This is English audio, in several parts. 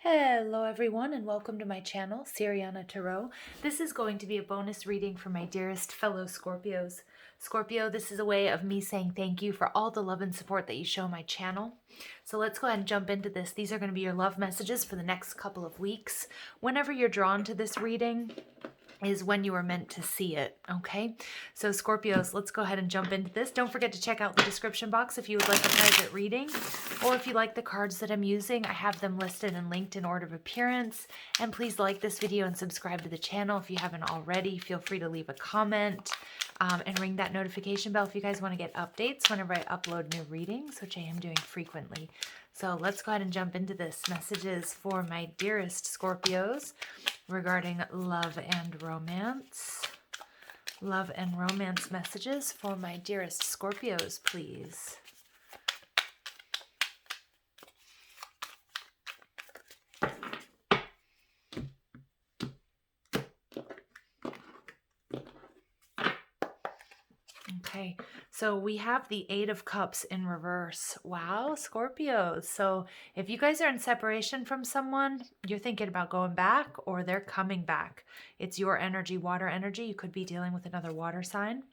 Hello everyone and welcome to my channel, Siriana Tarot. This is going to be a bonus reading for my dearest fellow Scorpios. Scorpio, this is a way of me saying thank you for all the love and support that you show my channel. So let's go ahead and jump into this. These are going to be your love messages for the next couple of weeks. Whenever you're drawn to this reading is when you were meant to see it, okay? So Scorpios, let's go ahead and jump into this. Don't forget to check out the description box if you would like a private reading, or if you like the cards that I'm using, I have them listed and linked in order of appearance. And please like this video and subscribe to the channel if you haven't already. Feel free to leave a comment and ring that notification bell if you guys want to get updates whenever I upload new readings, which I am doing frequently. So let's go ahead and jump into this. Messages for my dearest Scorpios regarding love and romance. Love and romance messages for my dearest Scorpios, please. Okay, so we have the Eight of Cups in reverse. Wow, Scorpios. So if you guys are in separation from someone, you're thinking about going back or they're coming back. It's your energy, water energy. You could be dealing with another water sign.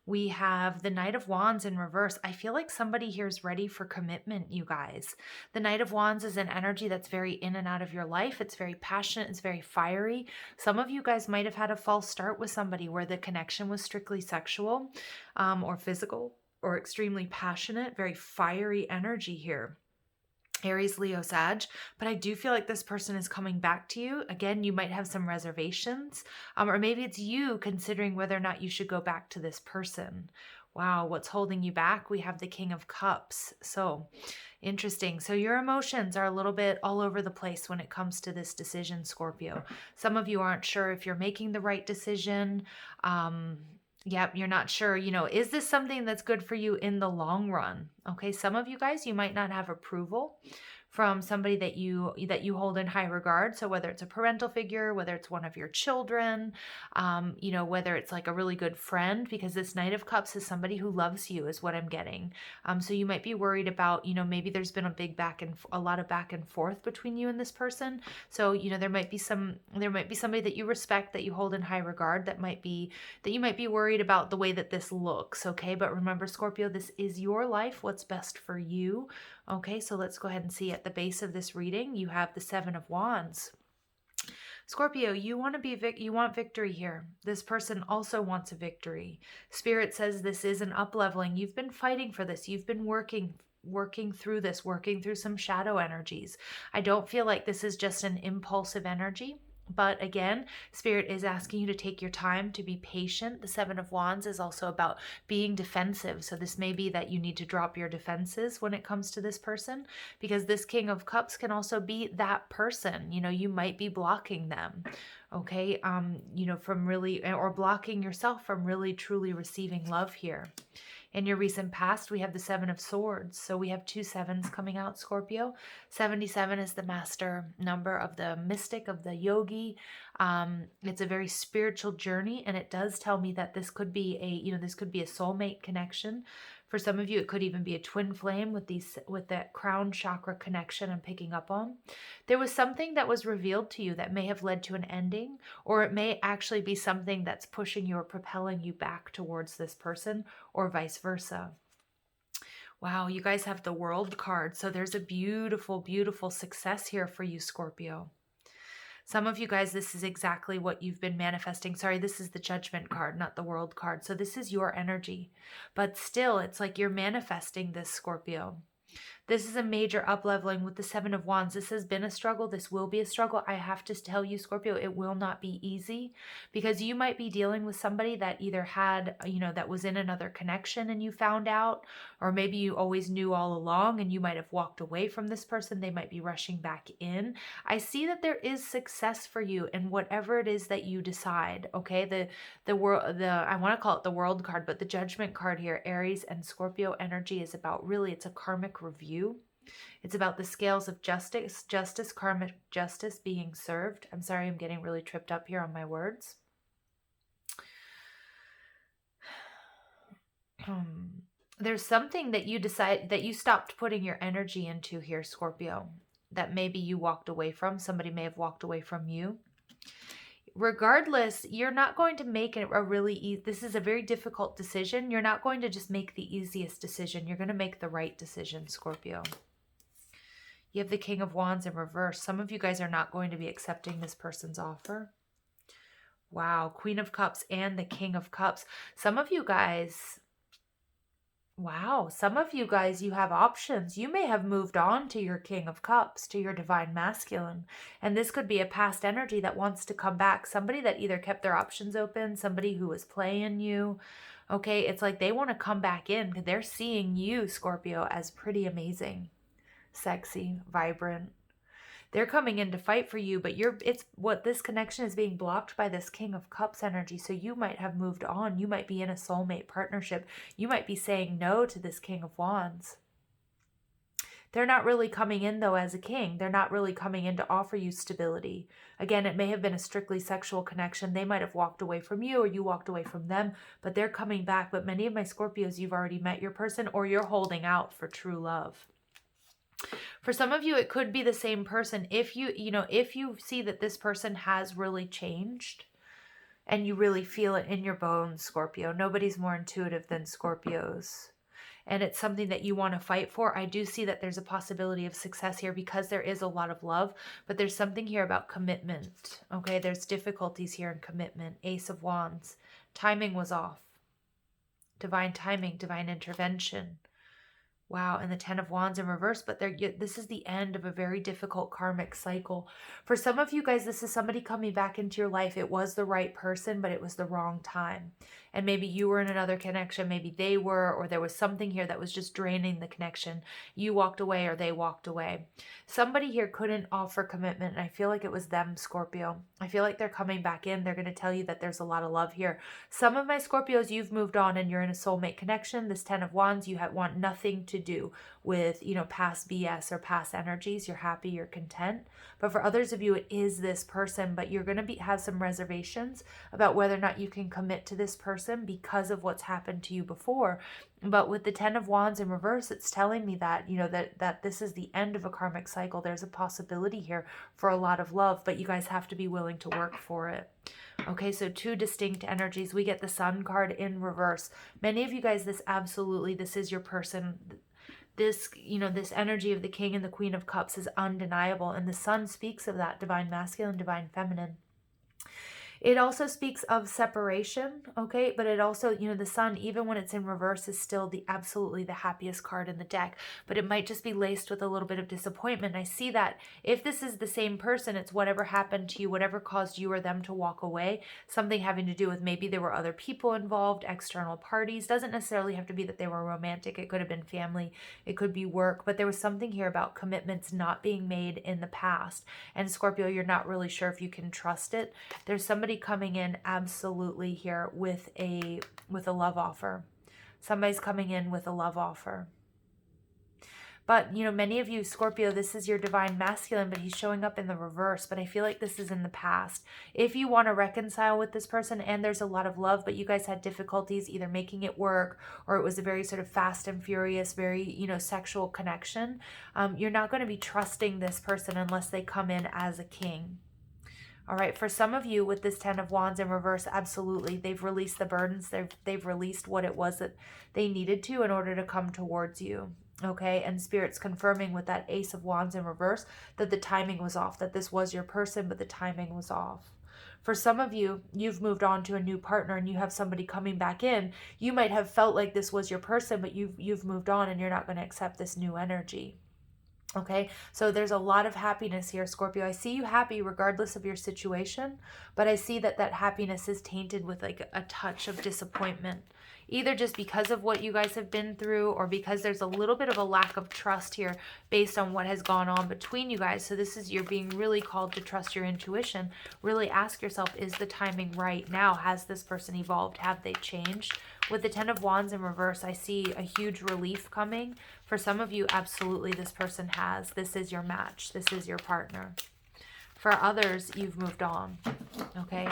We have the Knight of Wands in reverse. I feel like somebody here is ready for commitment, you guys. The Knight of Wands is an energy that's very in and out of your life. It's very passionate. It's very fiery. Some of you guys might have had a false start with somebody where the connection was strictly sexual or physical or extremely passionate. Very fiery energy here. Aries, Leo, Sag, but I do feel like this person is coming back to you. Again, you might have some reservations, or maybe it's you considering whether or not you should go back to this person. Wow, what's holding you back? We have the King of Cups. So interesting. So your emotions are a little bit all over the place when it comes to this decision, Scorpio. Some of you aren't sure if you're making the right decision. Yep, you're not sure, is this something that's good for you in the long run? Okay, some of you guys, you might not have approval from somebody that you hold in high regard. So whether it's a parental figure, whether it's one of your children, whether it's like a really good friend, because this Knight of Cups is somebody who loves you is what I'm getting. So you might be worried about, maybe there's been a lot of back and forth between you and this person. So, there might be somebody that you respect, that you hold in high regard, that you might be worried about the way that this looks. Okay. But remember, Scorpio, this is your life. What's best for you. Okay, so let's go ahead and see at the base of this reading, you have the Seven of Wands. Scorpio, you want victory here. This person also wants a victory. Spirit says this is an up-leveling. You've been fighting for this. You've been working through this, working through some shadow energies. I don't feel like this is just an impulsive energy. But again, Spirit is asking you to take your time, to be patient. The Seven of Wands is also about being defensive. So this may be that you need to drop your defenses when it comes to this person, because this King of Cups can also be that person. You might be blocking them, okay? From really, or blocking yourself from really truly receiving love here. In your recent past, we have the Seven of Swords. So we have two sevens coming out, Scorpio. 77 is the master number of the mystic, of the yogi. It's a very spiritual journey, and it does tell me that this could be a soulmate connection. For some of you, it could even be a twin flame with that crown chakra connection I'm picking up on. There was something that was revealed to you that may have led to an ending, or it may actually be something that's pushing you or propelling you back towards this person, or vice versa. Wow, you guys have the World card. So there's a beautiful, beautiful success here for you, Scorpio. Some of you guys, this is exactly what you've been manifesting. Sorry, this is the Judgment card, not the World card. So this is your energy. But still, it's like you're manifesting this, Scorpio. This is a major up-leveling with the Seven of Wands. This has been a struggle. This will be a struggle. I have to tell you, Scorpio, it will not be easy, because you might be dealing with somebody that either had, that was in another connection and you found out, or maybe you always knew all along and you might have walked away from this person. They might be rushing back in. I see that there is success for you in whatever it is that you decide, okay? I want to call it the World card, but the Judgment card here, Aries and Scorpio energy, is about, really, it's a karmic review. It's about the scales of justice, karmic justice being served. I'm sorry, I'm getting really tripped up here on my words. There's something that you decide that you stopped putting your energy into here, Scorpio. that maybe you walked away from. Somebody may have walked away from you. Regardless, you're not going to make it a really easy, this is a very difficult decision. You're not going to just make the easiest decision. You're going to make the right decision, Scorpio. You have the King of Wands in reverse. Some of you guys are not going to be accepting this person's offer. Wow, Queen of Cups and the King of Cups. Some of you guys, wow, some of you guys, you have options. You may have moved on to your King of Cups, to your Divine Masculine. And this could be a past energy that wants to come back. Somebody that either kept their options open, somebody who was playing you. Okay, it's like they want to come back in because they're seeing you, Scorpio, as pretty amazing, sexy, vibrant. They're coming in to fight for you, but it's what this connection is being blocked by this King of Cups energy. So you might have moved on. You might be in a soulmate partnership. You might be saying no to this King of Wands. They're not really coming in, though, as a king. They're not really coming in to offer you stability. Again, it may have been a strictly sexual connection. They might have walked away from you or you walked away from them, but they're coming back. But many of my Scorpios, you've already met your person or you're holding out for true love. For some of you, it could be the same person. If you see that this person has really changed and you really feel it in your bones, Scorpio. Nobody's more intuitive than Scorpios. And it's something that you want to fight for. I do see that there's a possibility of success here because there is a lot of love, but there's something here about commitment. Okay, there's difficulties here in commitment. Ace of Wands. Timing was off. Divine timing, divine intervention. Wow, and the Ten of Wands in reverse, but this is the end of a very difficult karmic cycle. For some of you guys, this is somebody coming back into your life. It was the right person, but it was the wrong time. And maybe you were in another connection, maybe they were, or there was something here that was just draining the connection. You walked away or they walked away. Somebody here couldn't offer commitment, and I feel like it was them, Scorpio. I feel like they're coming back in. They're going to tell you that there's a lot of love here. Some of my Scorpios, you've moved on and you're in a soulmate connection. This Ten of Wands, you want nothing to do with, past BS or past energies. You're happy, you're content. But for others of you, it is this person, but you're going to have some reservations about whether or not you can commit to this person because of what's happened to you before. But with the Ten of Wands in reverse, it's telling me that, that this is the end of a karmic cycle. There's a possibility here for a lot of love, but you guys have to be willing to work for it. Okay, so two distinct energies. We get the Sun card in reverse. Many of you guys, this is your person. This, this energy of the King and the Queen of Cups is undeniable. And the Sun speaks of that divine masculine, divine feminine. It also speaks of separation, okay? But it also, the Sun, even when it's in reverse, is still absolutely the happiest card in the deck. But it might just be laced with a little bit of disappointment. I see that if this is the same person, it's whatever happened to you, whatever caused you or them to walk away, something having to do with maybe there were other people involved, external parties. Doesn't necessarily have to be that they were romantic. It could have been family. It could be work. But there was something here about commitments not being made in the past. And Scorpio, you're not really sure if you can trust it. There's somebody coming in absolutely here with a love offer. Somebody's coming in with a love offer. But, many of you, Scorpio, this is your divine masculine, but he's showing up in the reverse. But I feel like this is in the past. If you want to reconcile with this person and there's a lot of love, but you guys had difficulties either making it work or it was a very sort of fast and furious, very, sexual connection, you're not going to be trusting this person unless they come in as a king. All right, for some of you with this Ten of Wands in reverse, absolutely. They've released the burdens. They've released what it was that they needed to in order to come towards you. Okay, and Spirit's confirming with that Ace of Wands in reverse that the timing was off, that this was your person, but the timing was off. For some of you, you've moved on to a new partner and you have somebody coming back in. You might have felt like this was your person, but you've moved on and you're not going to accept this new energy. Okay, so there's a lot of happiness here, Scorpio. I see you happy regardless of your situation, but I see that happiness is tainted with like a touch of disappointment, either just because of what you guys have been through or because there's a little bit of a lack of trust here based on what has gone on between you guys. So you're being really called to trust your intuition. Really ask yourself, is the timing right now? Has this person evolved? Have they changed? With the Ten of Wands in reverse, I see a huge relief coming. For some of you, absolutely, this person has. This is your match. This is your partner. For others, you've moved on, okay?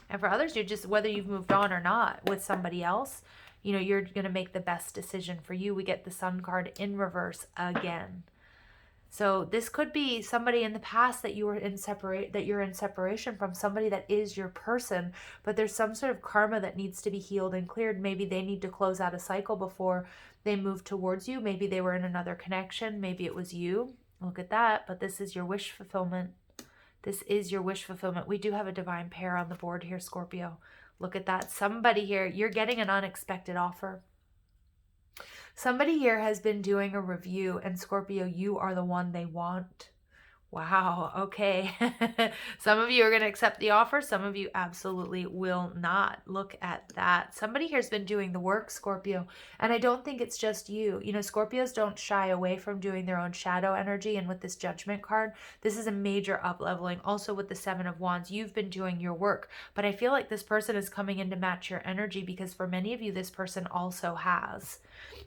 And for others, whether you've moved on or not with somebody else, you're going to make the best decision for you. We get the Sun card in reverse again. So this could be somebody in the past that you're in separation from, somebody that is your person, but there's some sort of karma that needs to be healed and cleared. Maybe they need to close out a cycle before they move towards you. Maybe they were in another connection. Maybe it was you. Look at that. But this is your wish fulfillment. This is your wish fulfillment. We do have a divine pair on the board here, Scorpio. Look at that. Somebody here, you're getting an unexpected offer. Somebody here has been doing a review, and Scorpio, you are the one they want. Wow, okay. Some of you are going to accept the offer. Some of you absolutely will not. Look at that. Somebody here's been doing the work, Scorpio. And I don't think it's just you. You know, Scorpios don't shy away from doing their own shadow energy. And with this Judgment card, this is a major up-leveling. Also with the Seven of Wands, you've been doing your work. But I feel like this person is coming in to match your energy, because for many of you, this person also has.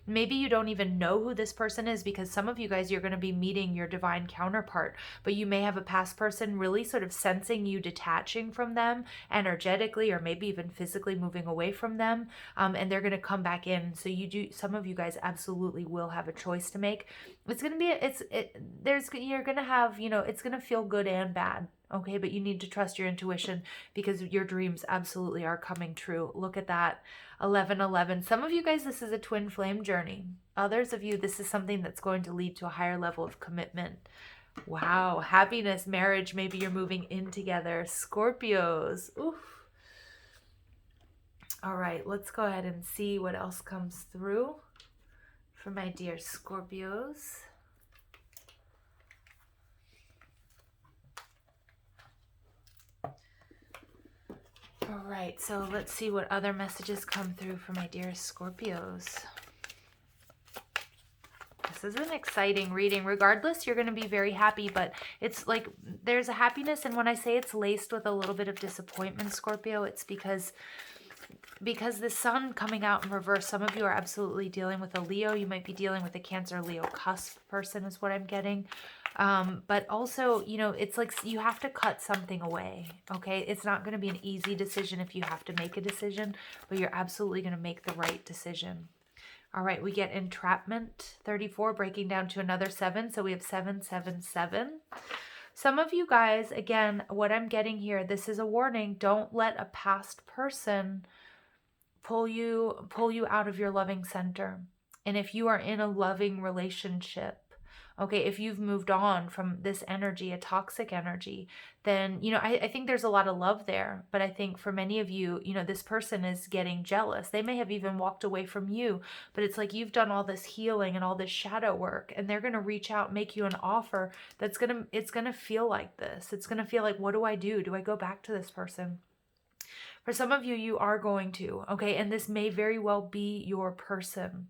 Maybe you don't even know who this person is, because some of you guys, you're going to be meeting your divine counterpart, but you may have a past person really sort of sensing you detaching from them energetically, or maybe even physically moving away from them, and they're going to come back in. So some of you guys absolutely will have a choice to make. It's going to be, you're going to have, you know, it's going to feel good and bad. Okay, but you need to trust your intuition, because your dreams absolutely are coming true. Look at that. 1111. Some of you guys, this is a twin flame journey. Others of you, this is something that's going to lead to a higher level of commitment. Wow. Happiness, marriage, maybe you're moving in together. Scorpios. Oof. All right, let's go ahead and see what else comes through for my dear Scorpios. All right, so let's see what other messages come through for my dear Scorpios. This is an exciting reading. Regardless, you're going to be very happy, but it's like there's a happiness, and when I say it's laced with a little bit of disappointment, Scorpio, it's because the sun coming out in reverse, some of you are absolutely dealing with a Leo. You might be dealing with a Cancer, Leo cusp person is what I'm getting. But also, you know, it's like you have to cut something away, okay? It's not going to be an easy decision if you have to make a decision, but you're absolutely going to make the right decision. All right, we get entrapment, 34, breaking down to another 7. So we have 777. Some of you guys, again, what I'm getting here, this is a warning. Don't let a past person pull you out of your loving center. And if you are in a loving relationship, okay, if you've moved on from this energy, a toxic energy, then, you know, I think there's a lot of love there. But I think for many of you, you know, this person is getting jealous. They may have even walked away from you, but it's like you've done all this healing and all this shadow work, and they're going to reach out, make you an offer it's going to feel like this. It's going to feel like, what do I do? Do I go back to this person? For some of you, you are going to, okay? And this may very well be your person.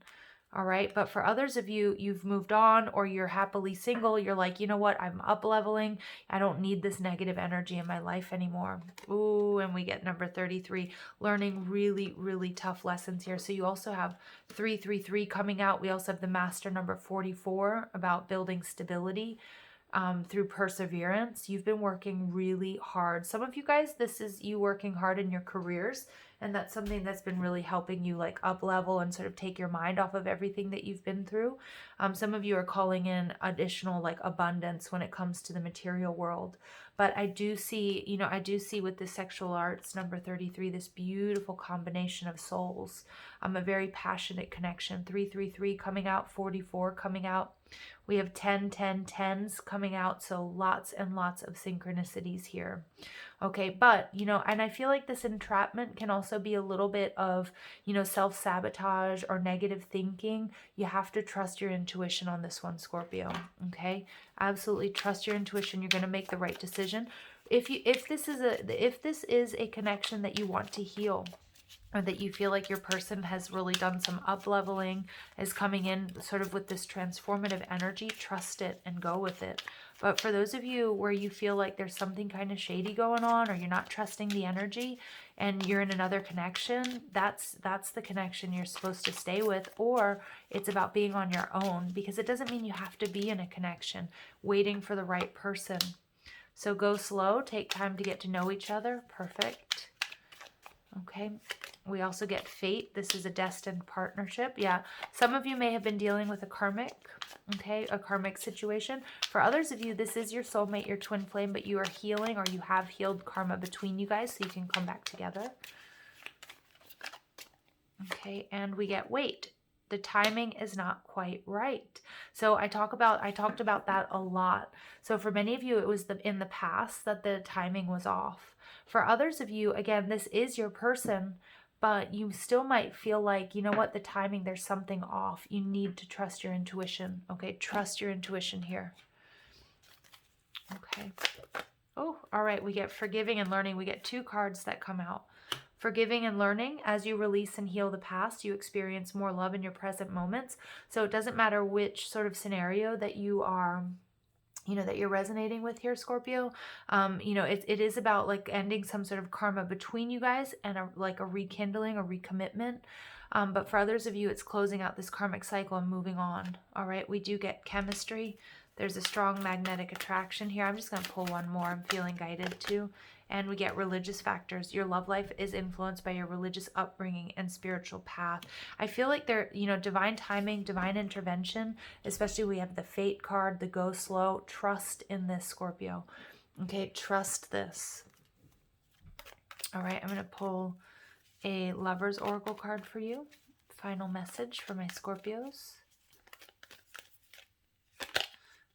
All right. But for others of you, you've moved on, or you're happily single. You're like, you know what? I'm up leveling. I don't need this negative energy in my life anymore. Ooh, and we get number 33, learning really, really tough lessons here. So you also have 333 coming out. We also have the master number 44 about building stability through perseverance. You've been working really hard. Some of you guys, this is you working hard in your careers. And that's something that's been really helping you like up level and sort of take your mind off of everything that you've been through. Some of you are calling in additional like abundance when it comes to the material world. But I do see, you know, I do see with the sexual arts, number 33, this beautiful combination of souls. A very passionate connection. 333 coming out, 44 coming out. We have 10, 10, 10s coming out. So lots and lots of synchronicities here. Okay, but, you know, and I feel like this entrapment can also be a little bit of, you know, self-sabotage or negative thinking. You have to trust your intuition on this one, Scorpio, okay? Absolutely trust your intuition. You're going to make the right decision. If this is a connection that you want to heal, or that you feel like your person has really done some up-leveling, is coming in sort of with this transformative energy, trust it and go with it. But for those of you where you feel like there's something kind of shady going on, or you're not trusting the energy and you're in another connection, that's the connection you're supposed to stay with. Or it's about being on your own, because it doesn't mean you have to be in a connection waiting for the right person. So go slow, take time to get to know each other. Perfect. Okay. We also get fate. This is a destined partnership. Yeah, some of you may have been dealing with a karmic, okay, a karmic situation. For others of you, this is your soulmate, your twin flame, but you are healing, or you have healed karma between you guys, so you can come back together. Okay, and we get wait. The timing is not quite right. So I talked about that a lot. So for many of you, it was in the past that the timing was off. For others of you, again, this is your person, but you still might feel like, you know what, the timing, there's something off. You need to trust your intuition. Okay, trust your intuition here. Okay. Oh, all right, we get forgiving and learning. We get 2 cards that come out. Forgiving and learning. As you release and heal the past, you experience more love in your present moments. So it doesn't matter which sort of scenario that you are, that you're resonating with here, Scorpio. It is about like ending some sort of karma between you guys and a rekindling, a recommitment. But for others of you, it's closing out this karmic cycle and moving on. All right, we do get chemistry. There's a strong magnetic attraction here. I'm just going to pull one more. I'm feeling guided to. And we get religious factors. Your love life is influenced by your religious upbringing and spiritual path. I feel like there, divine timing, divine intervention, especially we have the fate card, the go slow. Trust in this, Scorpio. Okay, trust this. All right, I'm going to pull a Lover's Oracle card for you. Final message for my Scorpios.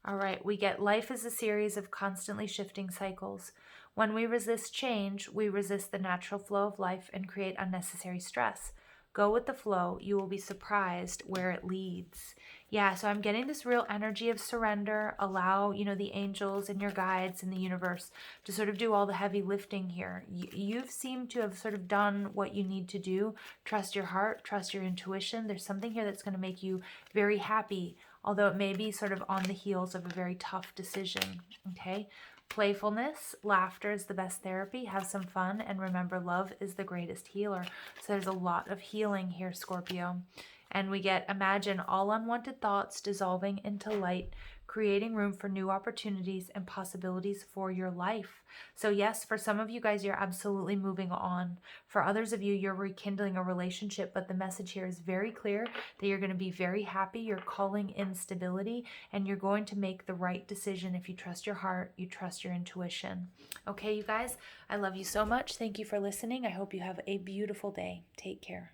All right, we get life is a series of constantly shifting cycles. When we resist change, we resist the natural flow of life and create unnecessary stress. Go with the flow. You will be surprised where it leads. Yeah, so I'm getting this real energy of surrender. Allow, the angels and your guides in the universe to sort of do all the heavy lifting here. You've seemed to have sort of done what you need to do. Trust your heart, trust your intuition. There's something here that's going to make you very happy, although it may be sort of on the heels of a very tough decision, okay? Playfulness, laughter is the best therapy. Have some fun, and remember, love is the greatest healer. So there's a lot of healing here, Scorpio. And we get imagine all unwanted thoughts dissolving into light, creating room for new opportunities and possibilities for your life. So yes, for some of you guys, you're absolutely moving on. For others of you, you're rekindling a relationship, but the message here is very clear that you're going to be very happy. You're calling in stability, and you're going to make the right decision if you trust your heart, you trust your intuition. Okay, you guys, I love you so much. Thank you for listening. I hope you have a beautiful day. Take care.